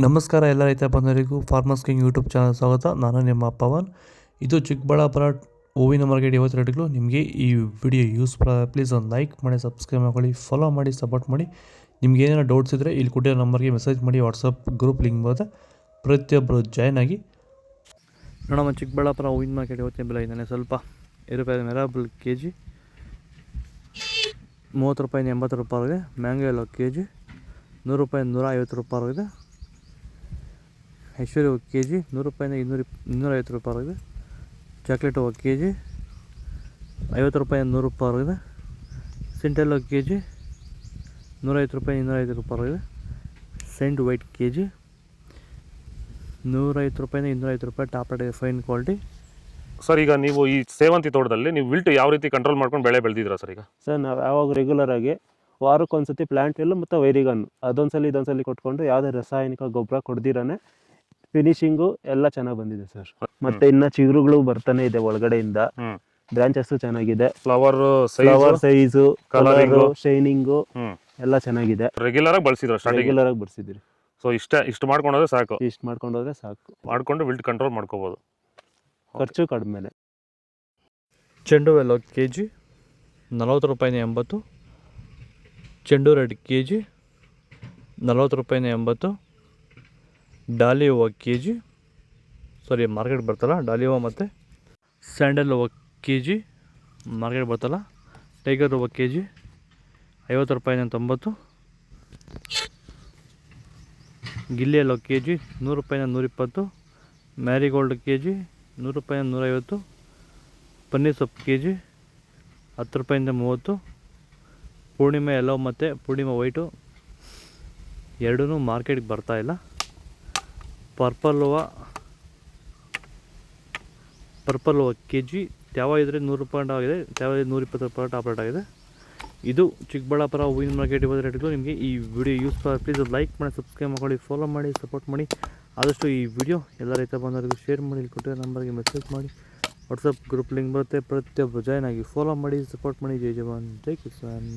ನಮಸ್ಕಾರ ಎಲ್ಲ ರೈತ ಬಂಧುಗಳಿಗೂ ಫಾರ್ಮರ್ಸ್ ಕಿಂಗ್ ಯೂಟ್ಯೂಬ್ ಚಾನಲ್ ಸ್ವಾಗತ. ನಾನು ನಿಮ್ಮ ಪವನ್. ಇದು ಚಿಕ್ಕಬಳ್ಳಾಪುರ ಹೂವಿನ ಮಾರ್ಕೆಟ್ 50 ರೇಟ್ಗಳು. ನಿಮಗೆ ಈ ವಿಡಿಯೋ ಯೂಸ್ಫುಲ್ ಆದರೆ ಪ್ಲೀಸ್ ಒಂದು ಲೈಕ್ ಮಾಡಿ, ಸಬ್ಸ್ಕ್ರೈಬ್ ಮಾಡ್ಕೊಳ್ಳಿ, ಫಾಲೋ ಮಾಡಿ, ಸಪೋರ್ಟ್ ಮಾಡಿ. ನಿಮ್ಗೆ ಏನಾದ್ರು ಡೌಟ್ಸ್ ಇದ್ದರೆ ಇಲ್ಲಿ ಕೊಟ್ಟಿರೋ ನಂಬರ್ಗೆ ಮೆಸೇಜ್ ಮಾಡಿ. ವಾಟ್ಸಪ್ ಗ್ರೂಪ್ ಲಿಂಕ್ ಬರುತ್ತೆ, ಪ್ರತಿಯೊಬ್ಬರು ಜಾಯ್ನ್ ಆಗಿ. ನೋಡಮ್ಮ, ಚಿಕ್ಕಬಳ್ಳಾಪುರ ಹೂವಿನ ಮಾರ್ಕೆಟ್ 50 ಬೆಲೆ ಇದ್ದಾನೆ. ಸ್ವಲ್ಪ ರೂಪಾಯಿ ಮೆರಾಬಲ್ ಕೆ ಜಿ 30 ರೂಪಾಯಿಂದ 80 ರೂಪಾಯಿ ಇದೆ. ಮ್ಯಾಂಗೋ ಎಲ್ಲೋ ಕೆ ಜಿ 100 ರೂಪಾಯಿಂದ 150 ರೂಪಾಯಿ ಇದೆ. ಐಶ್ವರ್ಯ ಕೆ ಜಿ 100 ರೂಪಾಯಿಂದ 250 ರೂಪಾಯಿ ಇದೆ. ಚಾಕ್ಲೇಟ್ ಕೆ ಜಿ 50 ರೂಪಾಯಿಂದ 100 ರೂಪಾಯಿ ಇದೆ. ಸಿಂಟೆಲ್ಲೋ ಕೆ ಜಿ 150 ರೂಪಾಯಿ 250 ರೂಪಾಯಿ ಇದೆ. ಸೆಂಟ್ ವೈಟ್ ಕೆ ಜಿ 150 ರೂಪಾಯಿಂದ 250 ರೂಪಾಯಿ. ಟಾಪ್ ರೇಟ್ ಇದೆ, ಫೈನ್ ಕ್ವಾಲಿಟಿ. ಸರ್, ಈಗ ನೀವು ಈ ಸೇವಂತಿ ತೋಟದಲ್ಲಿ ನೀವು ವಿಲ್ಟ್ ಯಾವ ರೀತಿ ಕಂಟ್ರೋಲ್ ಮಾಡ್ಕೊಂಡು ಬೆಳೆ ಬೆಳೆದಿದ್ದೀರಾ ಸರ್? ಈಗ ಸರ್, ನಾವು ಯಾವಾಗ ರೆಗ್ಯುಲರ್ ಆಗಿ ವಾರಕ್ಕೊಂದ್ಸತಿ ಪ್ಲಾಂಟ್ ಎಲ್ಲ ಮತ್ತು ವೈರಿಗನ್ ಅದೊಂದ್ಸಲಿ ಇದೊಂದ್ಸಲಿ ಕೊಟ್ಕೊಂಡು ಯಾವುದೇ ರಾಸಾಯನಿಕ ಗೊಬ್ಬರ ಕೊಡ್ದಿರಾನೆ ಫಿನಿಶಿಂಗು ಎಲ್ಲ ಚೆನ್ನಾಗಿ ಬಂದಿದೆ ಸರ್. ಮತ್ತೆ ಇನ್ನ ಚಿಗುರುಗಳು ಬರ್ತಾನೆ ಇದೆ ಒಳಗಡೆಯಿಂದ. ಬ್ರಾಂಚಸ್ ಚೆನ್ನಾಗಿದೆ. ಫ್ಲವರ್ ಸೈಜು, ಕಲರ್, ಶೈನಿಂಗು ಎಲ್ಲ ಚೆನ್ನಾಗಿದೆ. ರೆಗ್ಯುಲರ್ ಆಗಿ ಬಳಸಿದ್ರು, ರೆಗ್ಯುಲರ್ ಆಗಿ ಬಳಸಿದ್ರಿ. ಸೊ ಇಷ್ಟು ಮಾಡ್ಕೊಂಡೋದ್ರೆ ಸಾಕು. ಇಷ್ಟು ಮಾಡ್ಕೊಂಡೋದ್ರೆ ಸಾಕು. ಮಾಡ್ಕೊಂಡು ವಿಲ್ಟ್ ಕಂಟ್ರೋಲ್ ಮಾಡ್ಕೋಬಹುದು. ಖರ್ಚು ಕಡಿಮೆನೆ. ಚೆಂಡು ಎಲ್ಲೋ ಕೆ ಜಿ 40 ರೂಪಾಯಿಂದ 80. ಚೆಂಡು ರೆಡ್ ಕೆ ಜಿ 40 ರೂಪಾಯಿಂದ 80. ಡಾಲಿ ಹೂವು ಕೆ ಜಿ ಮಾರ್ಕೆಟ್ ಬರ್ತಲ್ಲ, ಡಾಲಿ ಹೂವು ಮತ್ತು ಸ್ಯಾಂಡಲ್ ಹೂವು ಕೆ ಜಿ ಮಾರ್ಕೆಟ್ ಬರ್ತಲ್ಲ. ಟೈಗರ್ ಹೂವು ಕೆ ಜಿ 50 ರೂಪಾಯಿಂದ 90. ಗಿಲ್ಲಿ ಎಲ್ಲೋ ಕೆ ಜಿ 100 ರೂಪಾಯಿಂದ 120. ಮ್ಯಾರಿಗೋಲ್ಡ್ ಕೆ ಜಿ 100 ರೂಪಾಯಿಂದ 150. ಪನ್ನೀರ್ ಸೊಪ್ಪು ಕೆ ಜಿ 10 ರೂಪಾಯಿಂದ 30. ಪೂರ್ಣಿಮೆ ಎಲ್ಲೋ ಮತ್ತು ಪೂರ್ಣಿಮೆ ವೈಟು ಎರಡೂ ಮಾರ್ಕೆಟ್ಗೆ ಬರ್ತಾಯಿಲ್ಲ. ಪರ್ಪಲ್ ಹೂವು ಕೆ ಜಿ ತ್ಯಾವ ಇದ್ದರೆ 100 ರೂಪಾಯಿ ಆಗಿದೆ, ತ್ಯಾವ 120 ರೂಪಾಯಿ ಟಾಪ್ ರೇಟ್ ಆಗಿದೆ. ಇದು ಚಿಕ್ಕಬಳ್ಳಾಪುರ ಹೂವಿನ ಮಾರ್ಕೆಟ್ 50 ರೇಟ್ಗಳು. ನಿಮಗೆ ಈ ವಿಡಿಯೋ ಯೂಸ್ಫುಲ್ ಪ್ಲೀಸ್ ಲೈಕ್ ಮಾಡಿ, ಸಬ್ಸ್ಕ್ರೈಬ್ ಮಾಡ್ಕೊಳ್ಳಿ, ಫಾಲೋ ಮಾಡಿ, ಸಪೋರ್ಟ್ ಮಾಡಿ. ಆದಷ್ಟು ಈ ವಿಡಿಯೋ ಎಲ್ಲ ರೈತ ಬಂದವರಿಗೂ ಶೇರ್ ಮಾಡಿ. ಇಲ್ಲಿ ಕೊಟ್ಟಿರೋ ನಂಬರ್ಗೆ ಮೆಸೇಜ್ ಮಾಡಿ. ವಾಟ್ಸಪ್ ಗ್ರೂಪ್ ಲಿಂಕ್ ಬರುತ್ತೆ, ಪ್ರತಿಯೊಬ್ಬರು ಜಾಯ್ನ್ ಆಗಿ, ಫಾಲೋ ಮಾಡಿ, ಸಪೋರ್ಟ್ ಮಾಡಿ. ಜೈ ಜವಾನ್, ಜೈ ಕಿಸಾನ್.